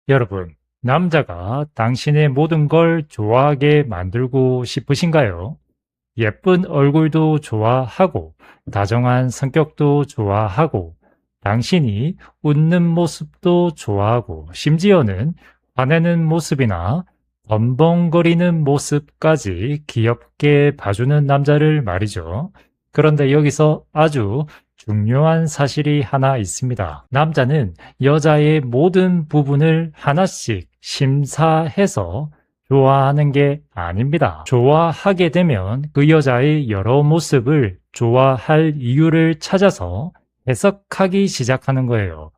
여러분, 남자가 당신의 모든 걸 좋아하게 만들고 싶으신가요? 예쁜 얼굴도 좋아하고, 다정한 성격도 좋아하고, 당신이 웃는 모습도 좋아하고, 심지어는 화내는 모습이나 덤벙거리는 모습까지 귀엽게 봐주는 남자를 말이죠. 그런데 여기서 아주 중요한 사실이 하나 있습니다. 남자는 여자의 모든 부분을 하나씩 심사해서 좋아하는 게 아닙니다. 좋아하게 되면 그 여자의 여러 모습을 좋아할 이유를 찾아서 해석하기 시작하는 거예요.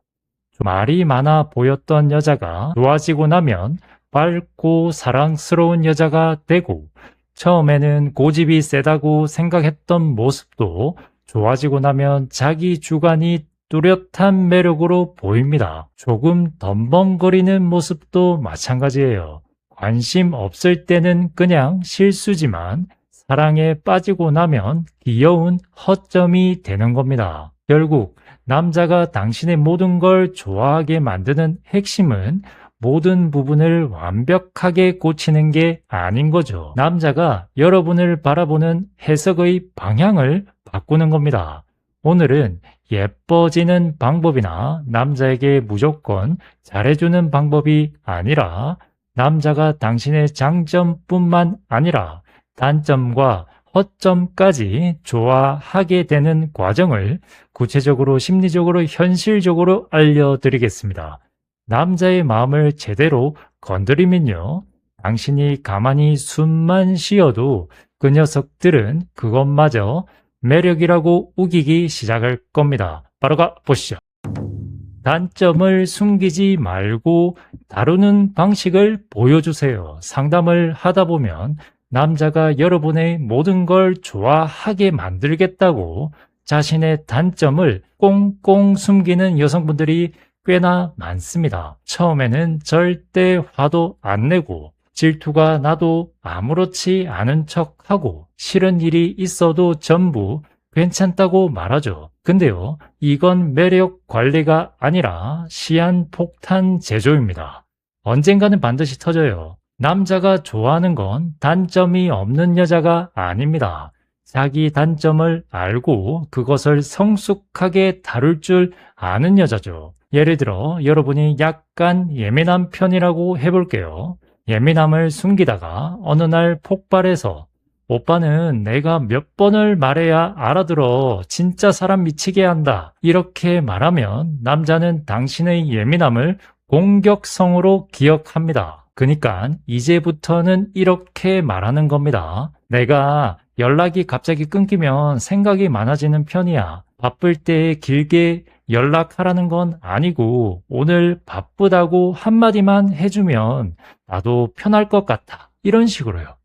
말이 많아 보였던 여자가 좋아지고 나면 밝고 사랑스러운 여자가 되고, 처음에는 고집이 세다고 생각했던 모습도 좋아지고 나면 자기 주관이 뚜렷한 매력으로 보입니다. 조금 덤벙거리는 모습도 마찬가지예요. 관심 없을 때는 그냥 실수지만 사랑에 빠지고 나면 귀여운 허점이 되는 겁니다. 결국 남자가 당신의 모든 걸 좋아하게 만드는 핵심은 모든 부분을 완벽하게 고치는 게 아닌 거죠. 남자가 여러분을 바라보는 해석의 방향을 바꾸는 겁니다. 오늘은 예뻐지는 방법이나 남자에게 무조건 잘해주는 방법이 아니라, 남자가 당신의 장점뿐만 아니라 단점과 허점까지 좋아하게 되는 과정을 구체적으로, 심리적으로, 현실적으로 알려드리겠습니다. 남자의 마음을 제대로 건드리면요, 당신이 가만히 숨만 쉬어도 그 녀석들은 그것마저 매력이라고 우기기 시작할 겁니다. 바로 가보시죠. 단점을 숨기지 말고 다루는 방식을 보여주세요. 상담을 하다 보면 남자가 여러분의 모든 걸 좋아하게 만들겠다고 자신의 단점을 꽁꽁 숨기는 여성분들이 꽤나 많습니다. 처음에는 절대 화도 안 내고 질투가 나도 아무렇지 않은 척하고 싫은 일이 있어도 전부 괜찮다고 말하죠. 근데요, 이건 매력 관리가 아니라 시한폭탄 제조입니다. 언젠가는 반드시 터져요. 남자가 좋아하는 건 단점이 없는 여자가 아닙니다. 자기 단점을 알고 그것을 성숙하게 다룰 줄 아는 여자죠. 예를 들어 여러분이 약간 예민한 편이라고 해볼게요. 예민함을 숨기다가 어느 날 폭발해서 오빠는 내가 몇 번을 말해야 알아들어. 진짜 사람 미치게 한다. 이렇게 말하면 남자는 당신의 예민함을 공격성으로 기억합니다. 그러니까 이제부터는 이렇게 말하는 겁니다. 내가 연락이 갑자기 끊기면 생각이 많아지는 편이야. 바쁠 때 길게 연락하라는 건 아니고 오늘 바쁘다고 한마디만 해주면 나도 편할 것 같아. 이런 식으로요.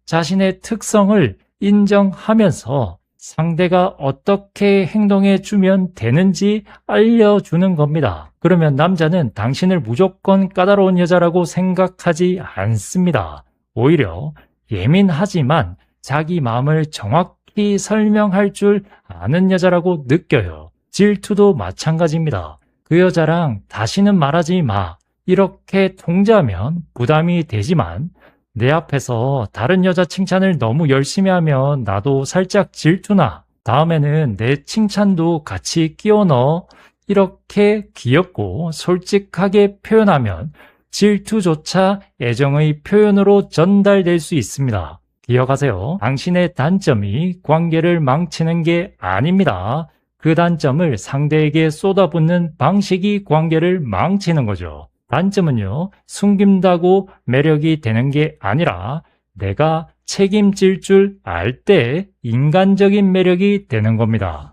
자신의 특성을 인정하면서 상대가 어떻게 행동해 주면 되는지 알려주는 겁니다. 그러면 남자는 당신을 무조건 까다로운 여자라고 생각하지 않습니다. 오히려 예민하지만 자기 마음을 정확히 설명할 줄 아는 여자라고 느껴요. 질투도 마찬가지입니다. 그 여자랑 다시는 말하지 마. 이렇게 통제하면 부담이 되지만 내 앞에서 다른 여자 칭찬을 너무 열심히 하면 나도 살짝 질투나. 다음에는 내 칭찬도 같이 끼워 넣어. 이렇게 귀엽고 솔직하게 표현하면 질투조차 애정의 표현으로 전달될 수 있습니다. 기억하세요. 당신의 단점이 관계를 망치는 게 아닙니다. 그 단점을 상대에게 쏟아붓는 방식이 관계를 망치는 거죠. 단점은요, 숨긴다고 매력이 되는 게 아니라 내가 책임질 줄 알 때 인간적인 매력이 되는 겁니다.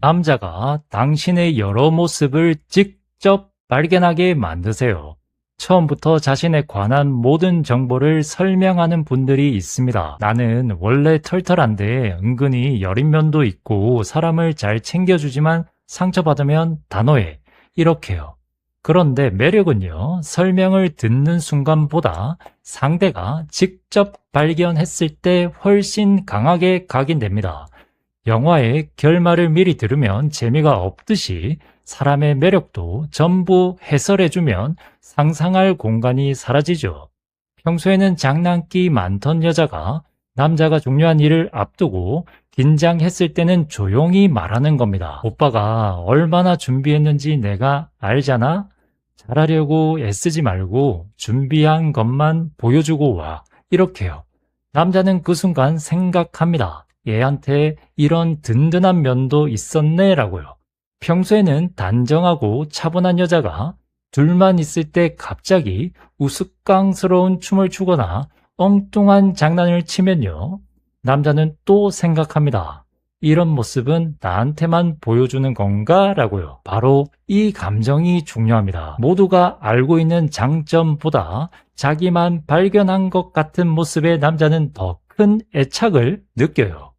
남자가 당신의 여러 모습을 직접 발견하게 만드세요. 처음부터 자신에 관한 모든 정보를 설명하는 분들이 있습니다. 나는 원래 털털한데 은근히 여린 면도 있고 사람을 잘 챙겨주지만 상처받으면 단호해. 이렇게요. 그런데 매력은요, 설명을 듣는 순간보다 상대가 직접 발견했을 때 훨씬 강하게 각인됩니다. 영화의 결말을 미리 들으면 재미가 없듯이 사람의 매력도 전부 해설해주면 상상할 공간이 사라지죠. 평소에는 장난기 많던 여자가 남자가 중요한 일을 앞두고 긴장했을 때는 조용히 말하는 겁니다. 오빠가 얼마나 준비했는지 내가 알잖아? 잘하려고 애쓰지 말고 준비한 것만 보여주고 와. 이렇게요. 남자는 그 순간 생각합니다. 얘한테 이런 든든한 면도 있었네 라고요. 평소에는 단정하고 차분한 여자가 둘만 있을 때 갑자기 우스꽝스러운 춤을 추거나 엉뚱한 장난을 치면요. 남자는 또 생각합니다. 이런 모습은 나한테만 보여주는 건가? 라고요. 바로 이 감정이 중요합니다. 모두가 알고 있는 장점보다 자기만 발견한 것 같은 모습의 남자는 더 큰 애착을 느껴요.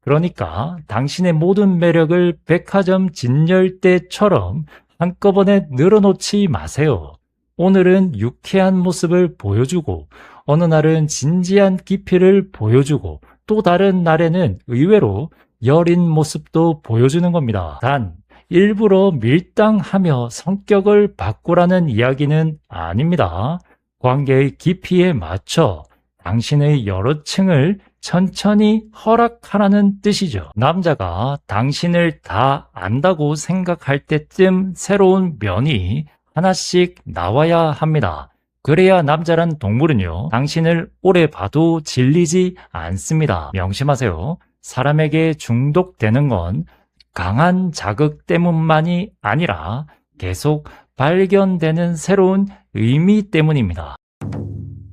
그러니까 당신의 모든 매력을 백화점 진열대처럼 한꺼번에 늘어놓지 마세요. 오늘은 유쾌한 모습을 보여주고 어느 날은 진지한 깊이를 보여주고 또 다른 날에는 의외로 여린 모습도 보여주는 겁니다. 단 일부러 밀당하며 성격을 바꾸라는 이야기는 아닙니다. 관계의 깊이에 맞춰 당신의 여러 층을 천천히 허락하라는 뜻이죠. 남자가 당신을 다 안다고 생각할 때쯤 새로운 면이 하나씩 나와야 합니다. 그래야 남자란 동물은요, 당신을 오래 봐도 질리지 않습니다. 명심하세요. 사람에게 중독되는 건 강한 자극 때문만이 아니라 계속 발견되는 새로운 의미 때문입니다.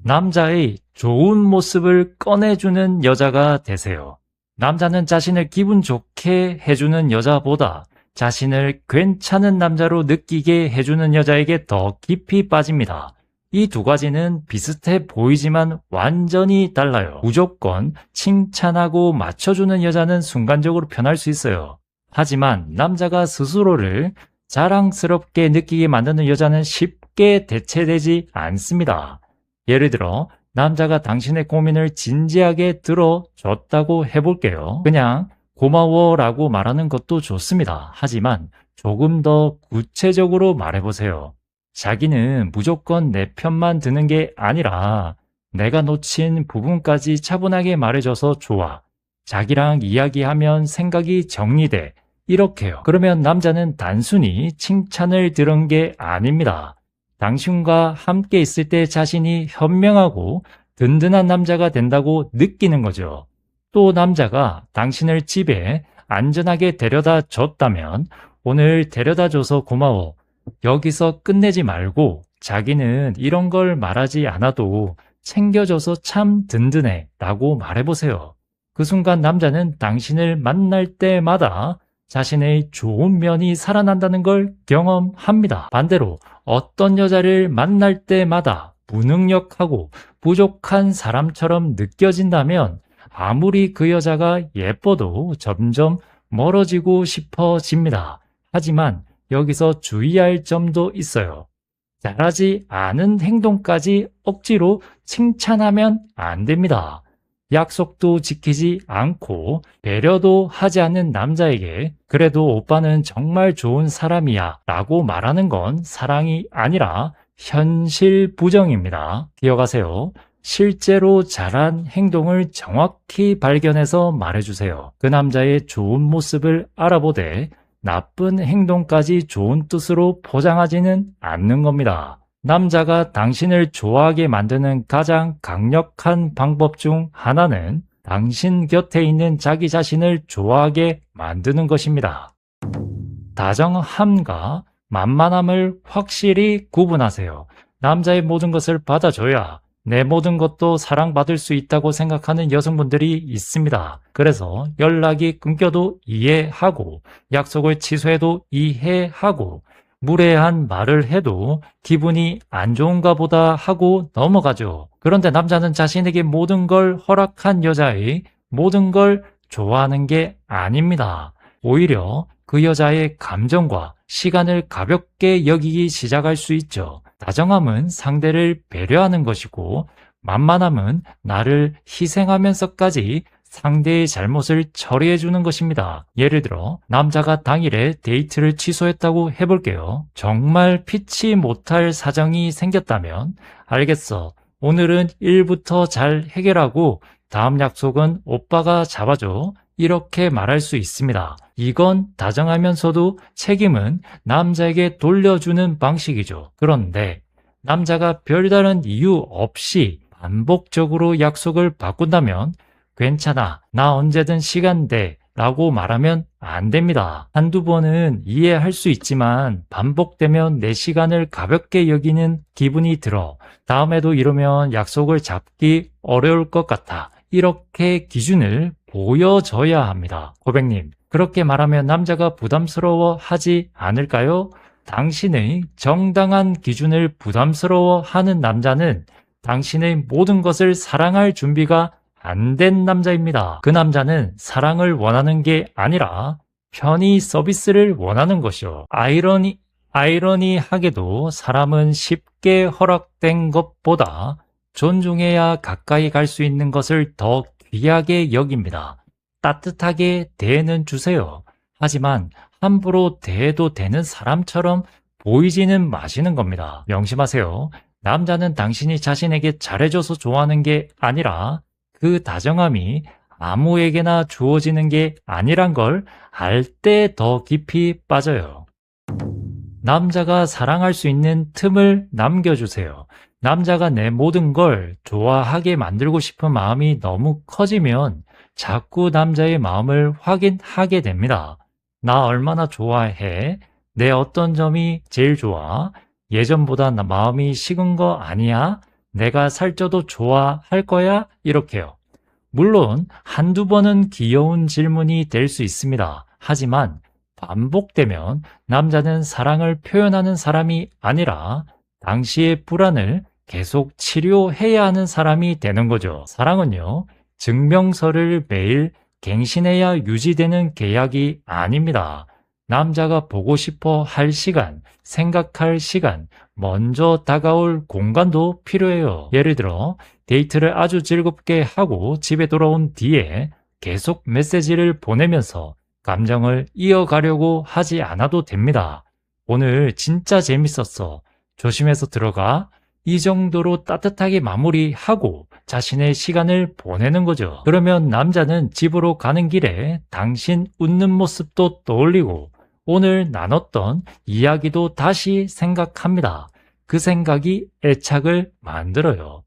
남자의 좋은 모습을 꺼내주는 여자가 되세요. 남자는 자신을 기분 좋게 해주는 여자보다 자신을 괜찮은 남자로 느끼게 해주는 여자에게 더 깊이 빠집니다. 이 두 가지는 비슷해 보이지만 완전히 달라요. 무조건 칭찬하고 맞춰주는 여자는 순간적으로 편할 수 있어요. 하지만 남자가 스스로를 자랑스럽게 느끼게 만드는 여자는 쉽게 대체되지 않습니다. 예를 들어 남자가 당신의 고민을 진지하게 들어줬다고 해볼게요. 그냥 고마워라고 말하는 것도 좋습니다. 하지만 조금 더 구체적으로 말해보세요. 자기는 무조건 내 편만 드는 게 아니라 내가 놓친 부분까지 차분하게 말해줘서 좋아. 자기랑 이야기하면 생각이 정리돼. 이렇게요. 그러면 남자는 단순히 칭찬을 들은 게 아닙니다. 당신과 함께 있을 때 자신이 현명하고 든든한 남자가 된다고 느끼는 거죠. 또 남자가 당신을 집에 안전하게 데려다 줬다면 오늘 데려다 줘서 고마워. 여기서 끝내지 말고 자기는 이런 걸 말하지 않아도 챙겨줘서 참 든든해 라고 말해보세요. 그 순간 남자는 당신을 만날 때마다 자신의 좋은 면이 살아난다는 걸 경험합니다. 반대로 어떤 여자를 만날 때마다 무능력하고 부족한 사람처럼 느껴진다면 아무리 그 여자가 예뻐도 점점 멀어지고 싶어집니다. 하지만 여기서 주의할 점도 있어요. 잘하지 않은 행동까지 억지로 칭찬하면 안 됩니다. 약속도 지키지 않고 배려도 하지 않는 남자에게 그래도 오빠는 정말 좋은 사람이야 라고 말하는 건 사랑이 아니라 현실 부정입니다. 기억하세요. 실제로 잘한 행동을 정확히 발견해서 말해주세요. 그 남자의 좋은 모습을 알아보되 나쁜 행동까지 좋은 뜻으로 포장하지는 않는 겁니다. 남자가 당신을 좋아하게 만드는 가장 강력한 방법 중 하나는 당신 곁에 있는 자기 자신을 좋아하게 만드는 것입니다. 다정함과 만만함을 확실히 구분하세요. 남자의 모든 것을 받아줘야 내 모든 것도 사랑받을 수 있다고 생각하는 여성분들이 있습니다. 그래서 연락이 끊겨도 이해하고 약속을 취소해도 이해하고 무례한 말을 해도 기분이 안 좋은가 보다 하고 넘어가죠. 그런데 남자는 자신에게 모든 걸 허락한 여자의 모든 걸 좋아하는 게 아닙니다. 오히려 그 여자의 감정과 시간을 가볍게 여기기 시작할 수 있죠. 다정함은 상대를 배려하는 것이고 만만함은 나를 희생하면서까지 상대의 잘못을 처리해 주는 것입니다. 예를 들어 남자가 당일에 데이트를 취소했다고 해볼게요. 정말 피치 못할 사정이 생겼다면 알겠어. 오늘은 일부터 잘 해결하고 다음 약속은 오빠가 잡아줘. 이렇게 말할 수 있습니다. 이건 다정하면서도 책임은 남자에게 돌려주는 방식이죠. 그런데 남자가 별다른 이유 없이 반복적으로 약속을 바꾼다면 괜찮아, 나 언제든 시간 돼 라고 말하면 안 됩니다. 한두 번은 이해할 수 있지만 반복되면 내 시간을 가볍게 여기는 기분이 들어. 다음에도 이러면 약속을 잡기 어려울 것 같아. 이렇게 기준을 보여줘야 합니다. 고백님, 그렇게 말하면 남자가 부담스러워 하지 않을까요? 당신의 정당한 기준을 부담스러워 하는 남자는 당신의 모든 것을 사랑할 준비가 안 된 남자입니다. 그 남자는 사랑을 원하는 게 아니라 편의 서비스를 원하는 것이요. 아이러니하게도 사람은 쉽게 허락된 것보다 존중해야 가까이 갈 수 있는 것을 더 귀하게 여깁니다. 따뜻하게 대해는 주세요. 하지만 함부로 대해도 되는 사람처럼 보이지는 마시는 겁니다. 명심하세요. 남자는 당신이 자신에게 잘해줘서 좋아하는 게 아니라 그 다정함이 아무에게나 주어지는 게 아니란 걸 알 때 더 깊이 빠져요. 남자가 사랑할 수 있는 틈을 남겨주세요. 남자가 내 모든 걸 좋아하게 만들고 싶은 마음이 너무 커지면 자꾸 남자의 마음을 확인하게 됩니다. 나 얼마나 좋아해? 내 어떤 점이 제일 좋아? 예전보다 나 마음이 식은 거 아니야? 내가 살쪄도 좋아할 거야? 이렇게요. 물론 한두 번은 귀여운 질문이 될 수 있습니다. 하지만 반복되면 남자는 사랑을 표현하는 사람이 아니라 당시의 불안을 계속 치료해야 하는 사람이 되는 거죠. 사랑은요, 증명서를 매일 갱신해야 유지되는 계약이 아닙니다. 남자가 보고 싶어 할 시간, 생각할 시간, 먼저 다가올 공간도 필요해요. 예를 들어 데이트를 아주 즐겁게 하고 집에 돌아온 뒤에 계속 메시지를 보내면서 감정을 이어가려고 하지 않아도 됩니다. 오늘 진짜 재밌었어. 조심해서 들어가. 이 정도로 따뜻하게 마무리하고 자신의 시간을 보내는 거죠. 그러면 남자는 집으로 가는 길에 당신 웃는 모습도 떠올리고 오늘 나눴던 이야기도 다시 생각합니다. 그 생각이 애착을 만들어요.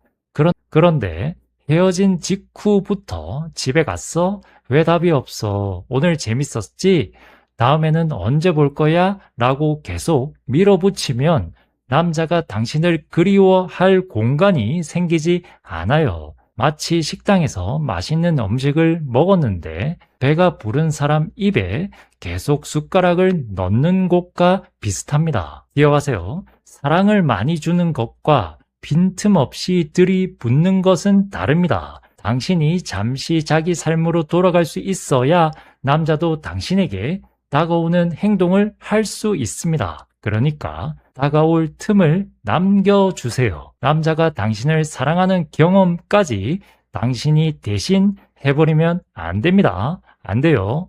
그런데 헤어진 직후부터 집에 갔어? 왜 답이 없어? 오늘 재밌었지? 다음에는 언제 볼 거야? 라고 계속 밀어붙이면 남자가 당신을 그리워할 공간이 생기지 않아요. 마치 식당에서 맛있는 음식을 먹었는데 배가 부른 사람 입에 계속 숟가락을 넣는 것과 비슷합니다. 기억하세요. 사랑을 많이 주는 것과 빈틈없이 들이붓는 것은 다릅니다. 당신이 잠시 자기 삶으로 돌아갈 수 있어야 남자도 당신에게 다가오는 행동을 할 수 있습니다. 그러니까 다가올 틈을 남겨주세요. 남자가 당신을 사랑하는 경험까지 당신이 대신 해버리면 안 됩니다. 안 돼요.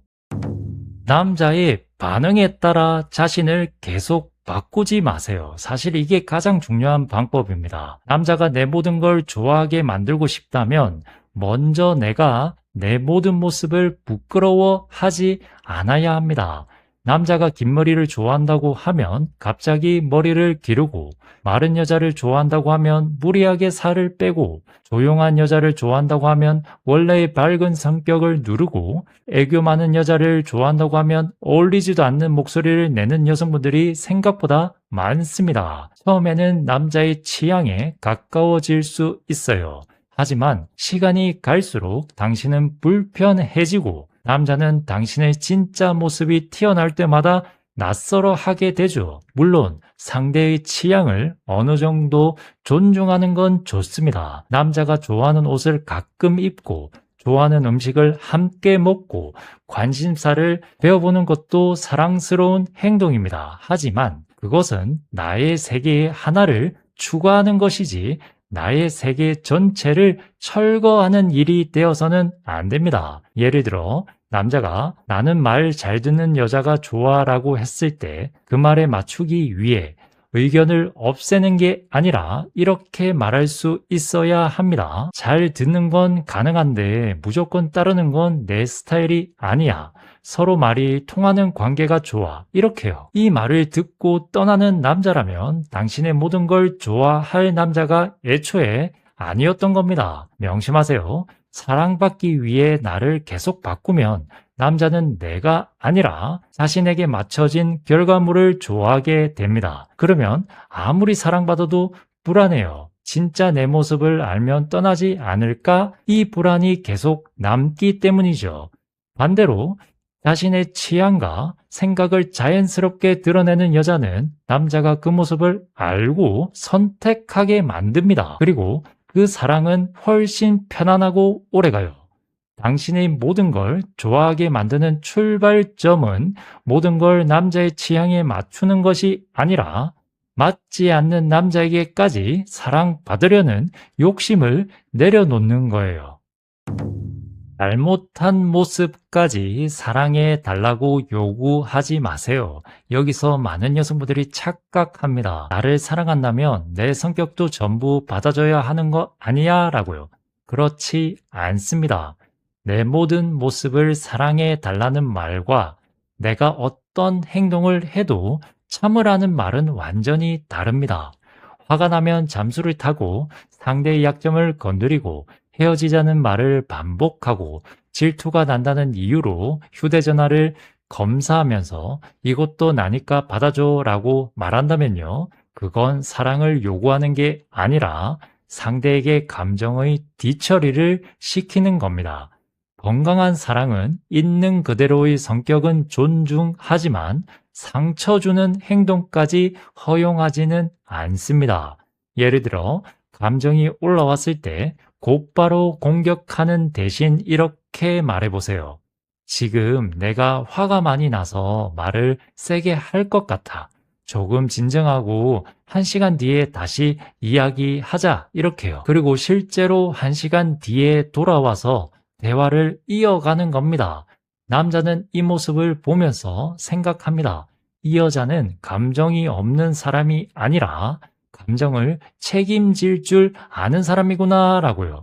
남자의 반응에 따라 자신을 계속 바꾸지 마세요. 사실 이게 가장 중요한 방법입니다. 남자가 내 모든 걸 좋아하게 만들고 싶다면 먼저 내가 내 모든 모습을 부끄러워하지 않아야 합니다. 남자가 긴 머리를 좋아한다고 하면 갑자기 머리를 기르고, 마른 여자를 좋아한다고 하면 무리하게 살을 빼고, 조용한 여자를 좋아한다고 하면 원래의 밝은 성격을 누르고, 애교 많은 여자를 좋아한다고 하면 어울리지도 않는 목소리를 내는 여성분들이 생각보다 많습니다. 처음에는 남자의 취향에 가까워질 수 있어요. 하지만 시간이 갈수록 당신은 불편해지고 남자는 당신의 진짜 모습이 튀어나올 때마다 낯설어 하게 되죠. 물론 상대의 취향을 어느 정도 존중하는 건 좋습니다. 남자가 좋아하는 옷을 가끔 입고 좋아하는 음식을 함께 먹고 관심사를 배워보는 것도 사랑스러운 행동입니다. 하지만 그것은 나의 세계의 하나를 추구하는 것이지 나의 세계 전체를 철거하는 일이 되어서는 안 됩니다. 예를 들어 남자가 나는 말 잘 듣는 여자가 좋아 라고 했을 때 그 말에 맞추기 위해 의견을 없애는 게 아니라 이렇게 말할 수 있어야 합니다. 잘 듣는 건 가능한데 무조건 따르는 건 내 스타일이 아니야. 서로 말이 통하는 관계가 좋아. 이렇게요. 이 말을 듣고 떠나는 남자라면 당신의 모든 걸 좋아할 남자가 애초에 아니었던 겁니다. 명심하세요. 사랑받기 위해 나를 계속 바꾸면 남자는 내가 아니라 자신에게 맞춰진 결과물을 좋아하게 됩니다. 그러면 아무리 사랑받아도 불안해요. 진짜 내 모습을 알면 떠나지 않을까? 이 불안이 계속 남기 때문이죠. 반대로 자신의 취향과 생각을 자연스럽게 드러내는 여자는 남자가 그 모습을 알고 선택하게 만듭니다. 그리고 그 사랑은 훨씬 편안하고 오래가요. 당신의 모든 걸 좋아하게 만드는 출발점은 모든 걸 남자의 취향에 맞추는 것이 아니라 맞지 않는 남자에게까지 사랑받으려는 욕심을 내려놓는 거예요. 잘못한 모습까지 사랑해 달라고 요구하지 마세요. 여기서 많은 여성분들이 착각합니다. 나를 사랑한다면 내 성격도 전부 받아줘야 하는 거 아니야? 라고요. 그렇지 않습니다. 내 모든 모습을 사랑해 달라는 말과 내가 어떤 행동을 해도 참으라는 말은 완전히 다릅니다. 화가 나면 잠수를 타고 상대의 약점을 건드리고 헤어지자는 말을 반복하고 질투가 난다는 이유로 휴대전화를 검사하면서 이것도 나니까 받아줘 라고 말한다면요. 그건 사랑을 요구하는 게 아니라 상대에게 감정의 뒤처리를 시키는 겁니다. 건강한 사랑은 있는 그대로의 성격은 존중하지만 상처 주는 행동까지 허용하지는 않습니다. 예를 들어 감정이 올라왔을 때 곧바로 공격하는 대신 이렇게 말해보세요. 지금 내가 화가 많이 나서 말을 세게 할 것 같아. 조금 진정하고 1시간 뒤에 다시 이야기하자. 이렇게요. 그리고 실제로 1시간 뒤에 돌아와서 대화를 이어가는 겁니다. 남자는 이 모습을 보면서 생각합니다. 이 여자는 감정이 없는 사람이 아니라 감정을 책임질 줄 아는 사람이구나 라고요.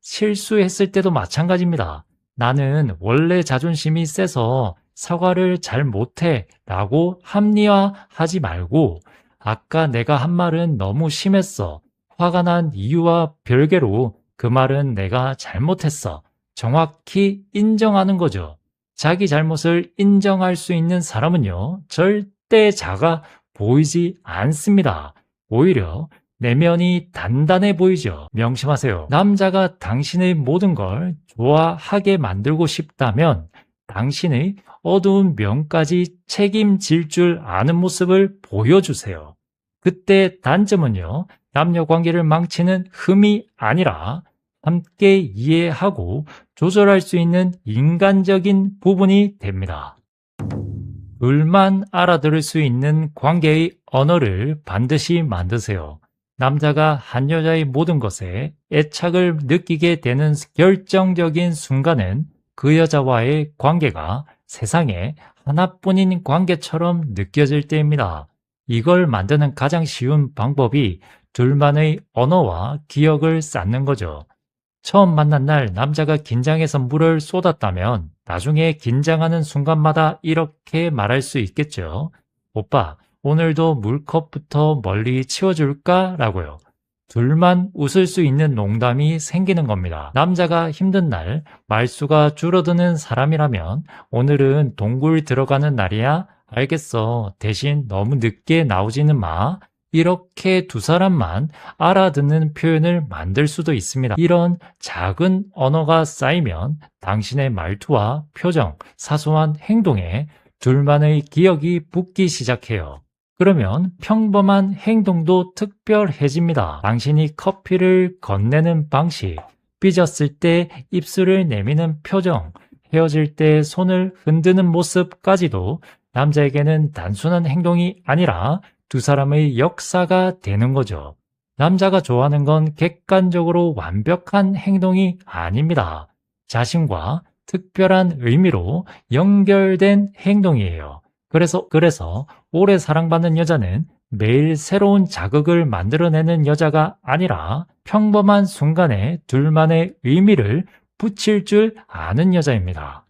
실수했을 때도 마찬가지입니다. 나는 원래 자존심이 세서 사과를 잘 못해 라고 합리화하지 말고 아까 내가 한 말은 너무 심했어. 화가 난 이유와 별개로 그 말은 내가 잘못했어. 정확히 인정하는 거죠. 자기 잘못을 인정할 수 있는 사람은요, 절대 작아 보이지 않습니다. 오히려 내면이 단단해 보이죠. 명심하세요. 남자가 당신의 모든 걸 좋아하게 만들고 싶다면 당신의 어두운 면까지 책임질 줄 아는 모습을 보여주세요. 그때 단점은요, 남녀 관계를 망치는 흠이 아니라 함께 이해하고 조절할 수 있는 인간적인 부분이 됩니다. 둘만 알아들을 수 있는 관계의 언어를 반드시 만드세요. 남자가 한 여자의 모든 것에 애착을 느끼게 되는 결정적인 순간은 그 여자와의 관계가 세상에 하나뿐인 관계처럼 느껴질 때입니다. 이걸 만드는 가장 쉬운 방법이 둘만의 언어와 기억을 쌓는 거죠. 처음 만난 날 남자가 긴장해서 물을 쏟았다면 나중에 긴장하는 순간마다 이렇게 말할 수 있겠죠. 오빠, 오늘도 물컵부터 멀리 치워줄까? 라고요. 둘만 웃을 수 있는 농담이 생기는 겁니다. 남자가 힘든 날 말수가 줄어드는 사람이라면 오늘은 동굴 들어가는 날이야? 알겠어. 대신 너무 늦게 나오지는 마. 이렇게 두 사람만 알아듣는 표현을 만들 수도 있습니다. 이런 작은 언어가 쌓이면 당신의 말투와 표정, 사소한 행동에 둘만의 기억이 붙기 시작해요. 그러면 평범한 행동도 특별해집니다. 당신이 커피를 건네는 방식, 삐졌을 때 입술을 내미는 표정, 헤어질 때 손을 흔드는 모습까지도 남자에게는 단순한 행동이 아니라 두 사람의 역사가 되는 거죠. 남자가 좋아하는 건 객관적으로 완벽한 행동이 아닙니다. 자신과 특별한 의미로 연결된 행동이에요. 그래서 오래 사랑받는 여자는 매일 새로운 자극을 만들어내는 여자가 아니라 평범한 순간에 둘만의 의미를 붙일 줄 아는 여자입니다.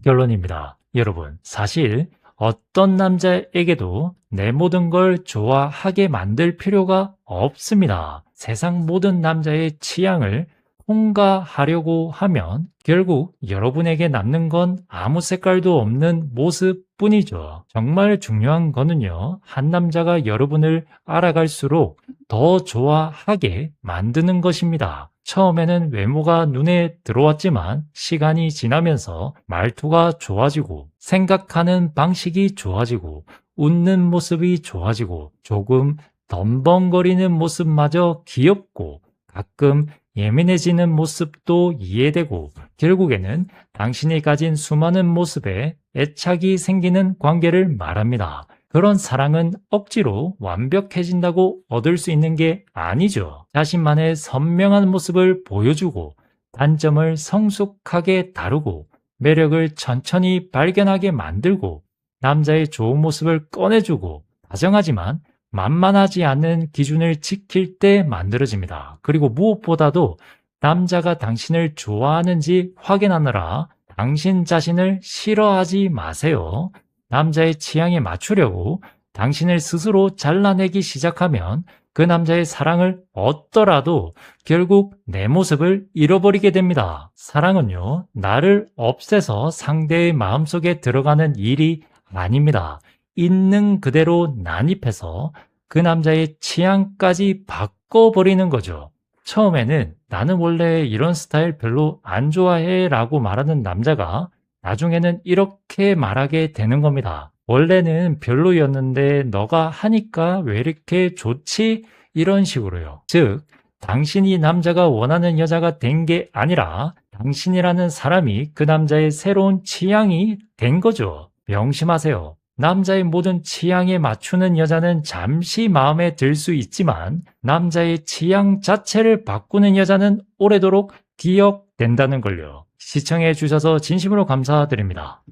결론입니다. 여러분, 사실 어떤 남자에게도 내 모든 걸 좋아하게 만들 필요가 없습니다. 세상 모든 남자의 취향을 통과하려고 하면 결국 여러분에게 남는 건 아무 색깔도 없는 모습뿐이죠. 정말 중요한 거는요, 한 남자가 여러분을 알아갈수록 더 좋아하게 만드는 것입니다. 처음에는 외모가 눈에 들어왔지만 시간이 지나면서 말투가 좋아지고 생각하는 방식이 좋아지고 웃는 모습이 좋아지고 조금 덤벙거리는 모습마저 귀엽고 가끔 예민해지는 모습도 이해되고 결국에는 당신이 가진 수많은 모습에 애착이 생기는 관계를 말합니다. 그런 사랑은 억지로 완벽해진다고 얻을 수 있는 게 아니죠. 자신만의 선명한 모습을 보여주고 단점을 성숙하게 다루고 매력을 천천히 발견하게 만들고 남자의 좋은 모습을 꺼내주고 다정하지만 만만하지 않은 기준을 지킬 때 만들어집니다. 그리고 무엇보다도 남자가 당신을 좋아하는지 확인하느라 당신 자신을 싫어하지 마세요. 남자의 취향에 맞추려고 당신을 스스로 잘라내기 시작하면 그 남자의 사랑을 얻더라도 결국 내 모습을 잃어버리게 됩니다. 사랑은요, 나를 없애서 상대의 마음속에 들어가는 일이 아닙니다. 있는 그대로 난입해서 그 남자의 취향까지 바꿔버리는 거죠. 처음에는 나는 원래 이런 스타일 별로 안 좋아해 라고 말하는 남자가 나중에는 이렇게 말하게 되는 겁니다. 원래는 별로였는데 너가 하니까 왜 이렇게 좋지? 이런 식으로요. 즉, 당신이 남자가 원하는 여자가 된 게 아니라 당신이라는 사람이 그 남자의 새로운 취향이 된 거죠. 명심하세요. 남자의 모든 취향에 맞추는 여자는 잠시 마음에 들 수 있지만 남자의 취향 자체를 바꾸는 여자는 오래도록 기억된다는 걸요. 시청해 주셔서 진심으로 감사드립니다.